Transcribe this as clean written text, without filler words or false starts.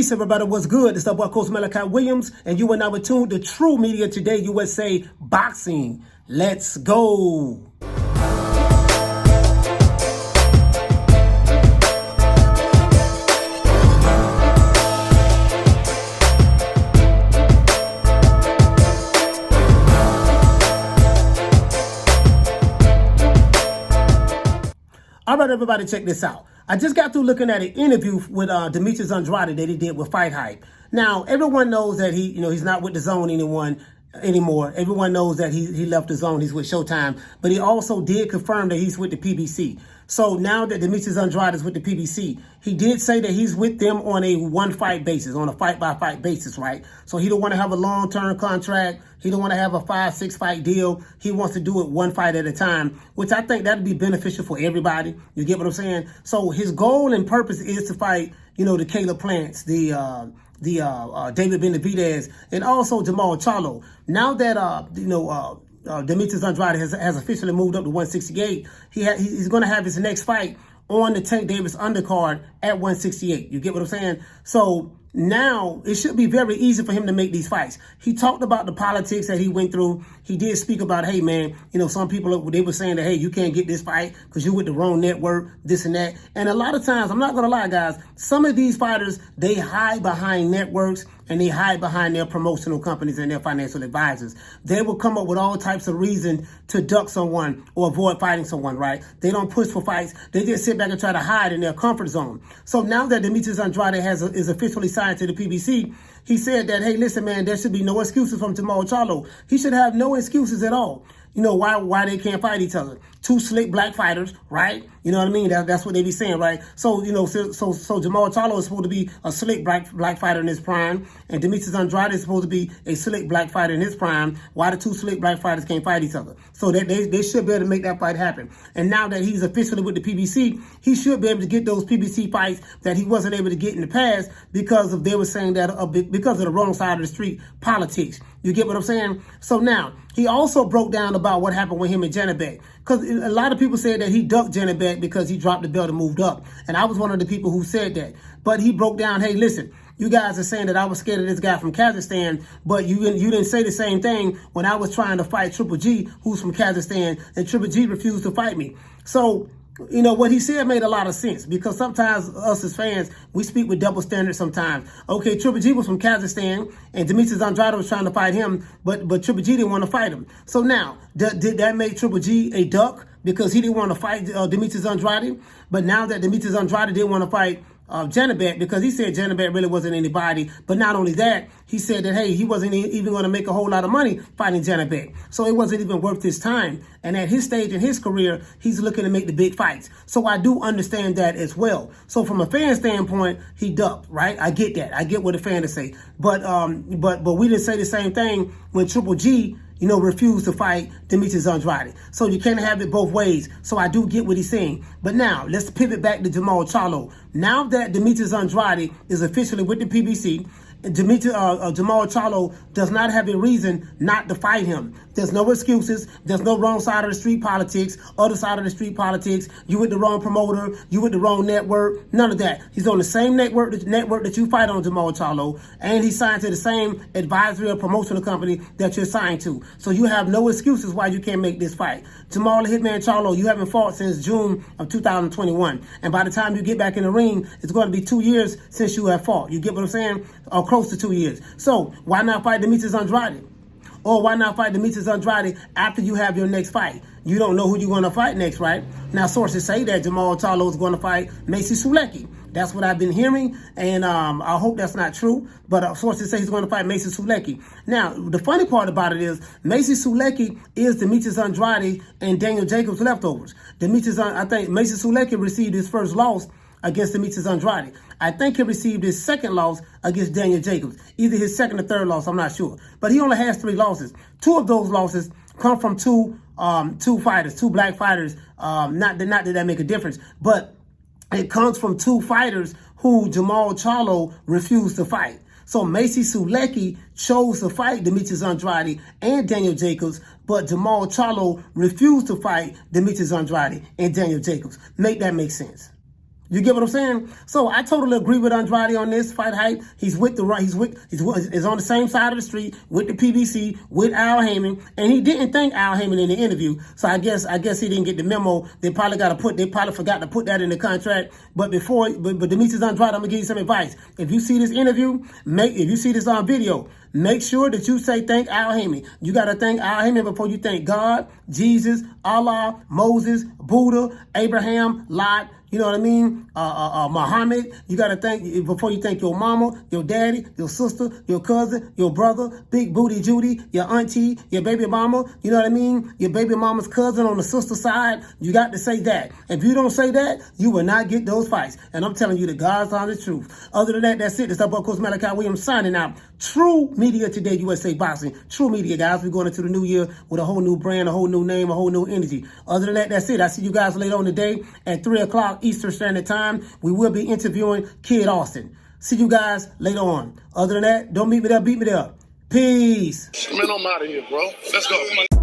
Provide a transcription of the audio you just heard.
Peace, everybody. What's good? It's the boy, Coach Malachi Williams, and you are now tuned to True Media Today USA Boxing. Let's go. All right, everybody, check this out. I just got through looking at an interview with Demetrius Andrade that he did with Fight Hype. Now, everyone knows that he's not with the Zone anymore. Everyone knows that he left the Zone. He's with Showtime. But he also did confirm that he's with the PBC. So now that Demetrius Andrade is with the PBC, he did say that he's with them on a one-fight basis, on a fight-by-fight basis, right? So he don't want to have a long-term contract. He don't want to have a 5-6 fight deal. He wants to do it one fight at a time, which I think that'd be beneficial for everybody. You get what I'm saying? So his goal and purpose is to fight, the Caleb Plants, the David Benavidez, and also Jermall Charlo. Now that Demetrius Andrade has officially moved up to 168, he's going to have his next fight on the Tank Davis undercard at 168. You get what I'm saying? So now it should be very easy for him to make these fights. He talked about the politics that he went through. He did speak about, hey, man, some people, they were saying that, hey, you can't get this fight because you're with the wrong network, this and that. And a lot of times, I'm not going to lie, guys, some of these fighters, they hide behind networks and they hide behind their promotional companies and their financial advisors. They will come up with all types of reasons to duck someone or avoid fighting someone, right? They don't push for fights. They just sit back and try to hide in their comfort zone. So now that Demetrius Andrade is officially signed to the PBC, he said that, hey, listen, man, there should be no excuses from Jermall Charlo. He should have no excuses at all. Why they can't fight each other. Two slick black fighters, right? You know what I mean? That's what they be saying, right? So, so Jermall Charlo is supposed to be a slick black fighter in his prime, and Demetrius Andrade is supposed to be a slick black fighter in his prime. Why the two slick black fighters can't fight each other? So that they should be able to make that fight happen. And now that he's officially with the PBC, he should be able to get those PBC fights that he wasn't able to get in the past because they were saying that because of the wrong side of the street politics. You get what I'm saying? So now, he also broke down about what happened with him and Janabek. Because a lot of people said that he ducked Janabek because he dropped the belt and moved up. And I was one of the people who said that. But he broke down, hey, listen, you guys are saying that I was scared of this guy from Kazakhstan, but you didn't say the same thing when I was trying to fight Triple G, who's from Kazakhstan, and Triple G refused to fight me. So, what he said made a lot of sense because sometimes us as fans, we speak with double standards sometimes. Okay, Triple G was from Kazakhstan and Demetrius Andrade was trying to fight him, but Triple G didn't want to fight him. So now, did that make Triple G a duck because he didn't want to fight Demetrius Andrade? But now that Demetrius Andrade didn't want to fight Janabek because he said Janabek really wasn't anybody. But not only that, he said that, hey, he wasn't even going to make a whole lot of money fighting Janabek. So it wasn't even worth his time. And at his stage in his career, he's looking to make the big fights. So I do understand that as well. So from a fan standpoint, he ducked, right? I get that. I get what the fan is saying. But we didn't say the same thing when Triple G refused to fight Demetrius Andrade. So you can't have it both ways. So I do get what he's saying. But now, let's pivot back to Jermall Charlo. Now that Demetrius Andrade is officially with the PBC, Jermall Charlo does not have a reason not to fight him. There's no excuses. There's no wrong side of the street politics, other side of the street politics. You with the wrong promoter. You with the wrong network. None of that. He's on the same network that you fight on, Jermall Charlo, and he's signed to the same advisory or promotional company that you're signed to. So you have no excuses why you can't make this fight. Jermall Hitman Charlo, you haven't fought since June of 2021. And by the time you get back in the ring, it's going to be 2 years since you have fought. You get what I'm saying? Or close to 2 years. So why not fight Demetrius Andrade? Or why not fight Demetrius Andrade after you have your next fight? You don't know who you're going to fight next, right? Now, sources say that Jermall Charlo is going to fight Macy Sulecki. That's what I've been hearing, and I hope that's not true, but sources say he's going to fight Macy Sulecki. Now, the funny part about it is Macy Sulecki is Demetrius Andrade and Daniel Jacobs' leftovers. I think Macy Sulecki received his first loss against Demetrius Andrade. I think he received his second loss against Daniel Jacobs. Either his second or third loss, I'm not sure. But he only has 3 losses. 2 of those losses come from two fighters, 2 black fighters. Not that make a difference, but it comes from 2 fighters who Jermall Charlo refused to fight. So Macy Sulecki chose to fight Demetrius Andrade and Daniel Jacobs, but Jermall Charlo refused to fight Demetrius Andrade and Daniel Jacobs. Make that make sense? You get what I'm saying? So I totally agree with Andrade on this fight hype. He's with the right. He's on the same side of the street with the PBC, with Al Heyman, and he didn't thank Al Heyman in the interview. So I guess he didn't get the memo. They probably forgot to put that in the contract. But Demetrius Andrade, I'm gonna give you some advice. If you see this interview, if you see this on video, make sure that you say thank Al Heyman. You gotta thank Al Heyman before you thank God, Jesus, Allah, Moses, Buddha, Abraham, Lot. You know what I mean? Muhammad. You got to thank, before you thank your mama, your daddy, your sister, your cousin, your brother, Big Booty Judy, your auntie, your baby mama. You know what I mean? Your baby mama's cousin on the sister side. You got to say that. If you don't say that, you will not get those fights. And I'm telling you the God's honest truth. Other than that, that's it. This is Coach Malachi Williams signing out. True Media Today USA Boxing. True Media, guys. We're going into the new year with a whole new brand, a whole new name, a whole new energy. Other than that, that's it. I see you guys later on today at 3 o'clock Eastern Standard Time. We will be interviewing Kid Austin. See you guys later on. Other than that, don't meet me there, beat me there. Peace. Man, I'm out of here, bro. Let's go.